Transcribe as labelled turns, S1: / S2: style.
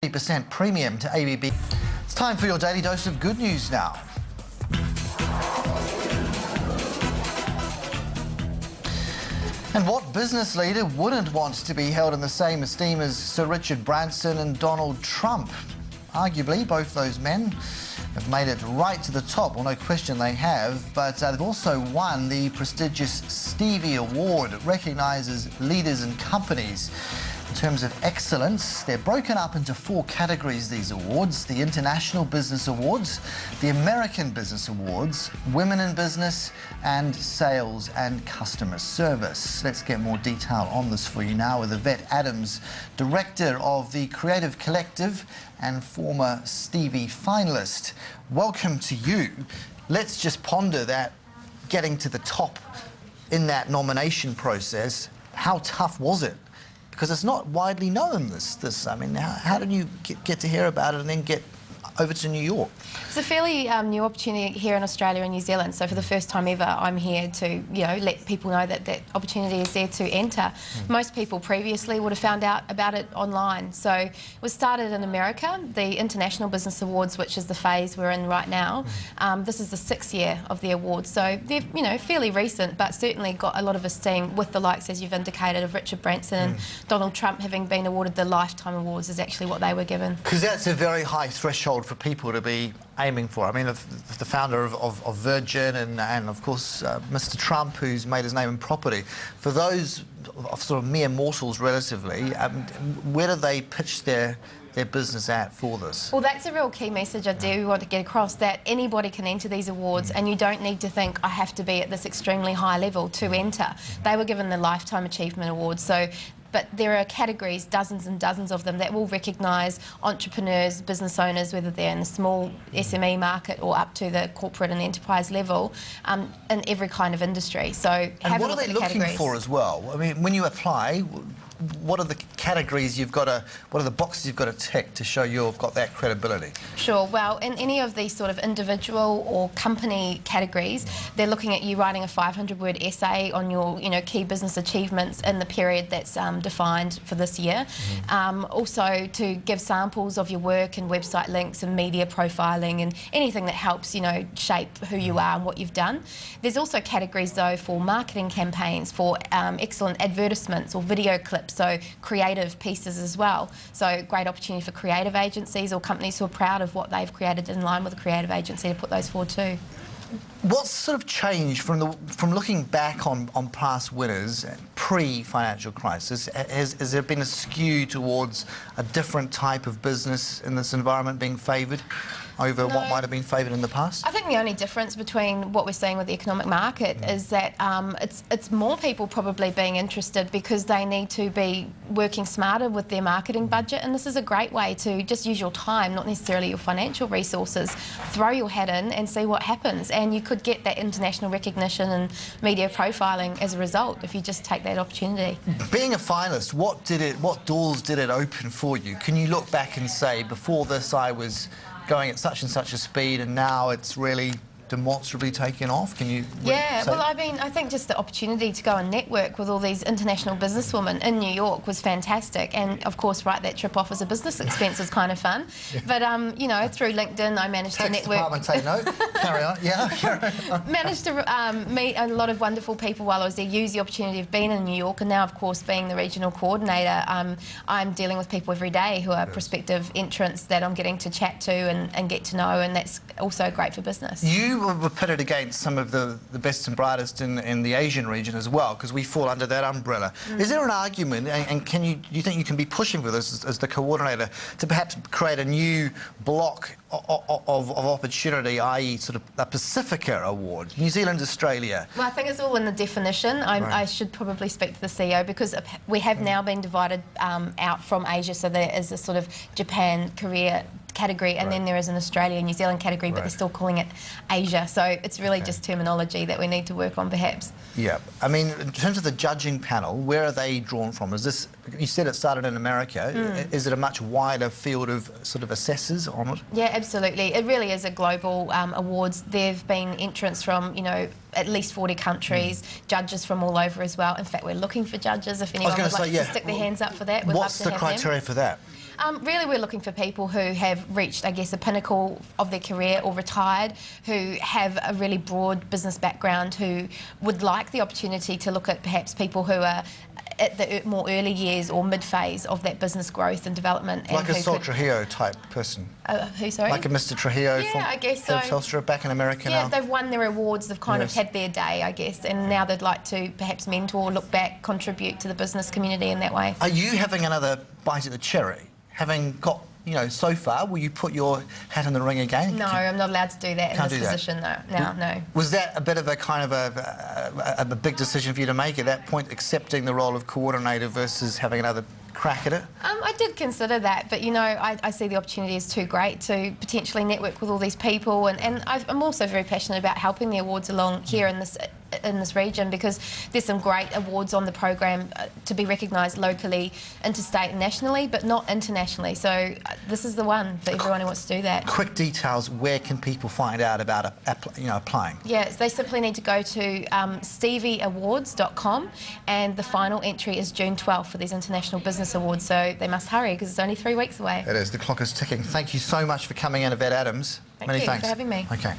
S1: 30% premium to ABB. It's time for your daily dose of good news now. And what business leader wouldn't want to be held in the same esteem as Sir Richard Branson and Donald Trump? Arguably, both those men have made it right to the top. Well, no question they have, but they've also won the prestigious Stevie Award. It recognises leaders and companies in terms of excellence. They're broken up into 4 categories, these awards: the International Business Awards, the American Business Awards, Women in Business, and Sales and Customer Service. Let's get more detail on this for you now with Yvette Adams, Director of the Creative Collective and former Stevie finalist. Welcome to you. Let's just ponder that, getting to the top in that nomination process. How tough was it? Because it's not widely known, I mean, how did you get to hear about it and then get over to New York?
S2: It's a fairly new opportunity here in Australia and New Zealand. So for the first time ever, I'm here to, let people know that that opportunity is there to enter. Most people previously would have found out about it online. So it was started in America, the International Business Awards, which is the phase we're in right now. This is the 6th year of the awards. So they're, fairly recent, but certainly got a lot of esteem with the likes, as you've indicated, of Richard Branson and Donald Trump having been awarded the Lifetime Awards is actually what they were given.
S1: Because that's a very high threshold for people to be aiming for. I mean, the founder of Virgin and of course Mr. Trump, who's made his name in property. For those sort of mere mortals relatively, where do they pitch their business at for this?
S2: Well, that's a real key message I do want to get across, that anybody can enter these awards and you don't need to think I have to be at this extremely high level to enter. They were given the Lifetime Achievement Award. But there are categories, dozens and dozens of them, that will recognise entrepreneurs, business owners, whether they're in the small SME market or up to the corporate and enterprise level, in every kind of industry. So
S1: and what are they looking for as well? I mean, when you apply, what are the categories you've got to, what are the boxes you've got to tick to show you've got that credibility?
S2: Sure. Well, in any of these sort of individual or company categories, they're looking at you writing a 500-word essay on your, key business achievements in the period that's defined for this year. Also to give samples of your work and website links and media profiling and anything that helps, shape who you are and what you've done. There's also categories, though, for marketing campaigns, for excellent advertisements or video clips, so creative pieces as well. So great opportunity for creative agencies or companies who are proud of what they've created in line with a creative agency to put those forward too.
S1: What's sort of changed from looking back on past winners pre-financial crisis? Has there been a skew towards a different type of business in this environment being favoured over what might have been favoured in the past?
S2: I think the only difference between what we're seeing with the economic market is that it's more people probably being interested because they need to be working smarter with their marketing budget, and this is a great way to just use your time, not necessarily your financial resources, throw your hat in and see what happens, and you could get that international recognition and media profiling as a result if you just take that opportunity. Being
S1: a finalist, what doors did it open for you? Can you look back and say, before this I was going at such and such a speed and now it's really demonstrably taken off? Can you
S2: well, I mean, I think just the opportunity to go and network with all these international businesswomen in New York was fantastic, and of course write that trip off as a business expense is kind of fun. But through LinkedIn I managed to network.
S1: Department, take note. Carry on.
S2: Managed to meet a lot of wonderful people while I was there, use the opportunity of being in New York, and now of course being the regional coordinator, I'm dealing with people every day who are prospective entrants that I'm getting to chat to and get to know, and that's also great for business.
S1: You were pitted against some of the best and brightest in the Asian region as well, because we fall under that umbrella. Is there an argument, and do you think you can be pushing for this as the coordinator, to perhaps create a new block of opportunity, i.e. sort of a Pacifica Award, New Zealand, Australia?
S2: Well, I think it's all in the definition. I should probably speak to the CEO, because we have now been divided out from Asia, so there is a sort of Japan, Korea category, and then there is an Australia, New Zealand category, but they're still calling it Asia. So it's really just terminology that we need to work on, perhaps.
S1: Yeah. I mean, in terms of the judging panel, where are they drawn from? Is this, you said it started in America, is it a much wider field of sort of assessors on it?
S2: Yeah, absolutely. It really is a global awards. There have been entrants from, at least 40 countries, judges from all over as well. In fact, we're looking for judges. If anyone would like to stick their hands up for that, we'd love to have them.
S1: What's the criteria for that?
S2: Really, we're looking for people who have reached, I guess, a pinnacle of their career or retired, who have a really broad business background, who would like the opportunity to look at perhaps people who are at the more early years or mid-phase of that business growth and development.
S1: Like a Sol Trujillo type person.
S2: Who, sorry?
S1: Like a Mr. Trujillo from
S2: I guess so.
S1: Telstra back in America now.
S2: Yeah, they've won their awards, they've kind of had their day, I guess, and now they'd like to perhaps mentor, look back, contribute to the business community in that way.
S1: Are you having another bite at the cherry? Having got, you know, so far, will you put your hat in the ring again?
S2: No, I'm not allowed to do that in this position, no.
S1: Was that a bit of a kind of a big decision for you to make at that point, accepting the role of coordinator versus having another crack at it?
S2: I did consider that, but, you know, I see the opportunity as too great to potentially network with all these people, and I'm also very passionate about helping the awards along here in this region, because there's some great awards on the program to be recognised locally, interstate and nationally, but not internationally. So this is the one for everyone who wants to do that.
S1: Quick details, where can people find out about applying?
S2: Yes, they simply need to go to stevieawards.com, and the final entry is June 12th for these International Business Awards, so they must hurry because it's only 3 weeks away.
S1: It is, the clock is ticking. Thank you so much for coming in, Yvette Adams.
S2: Thank you for having me.
S1: Okay.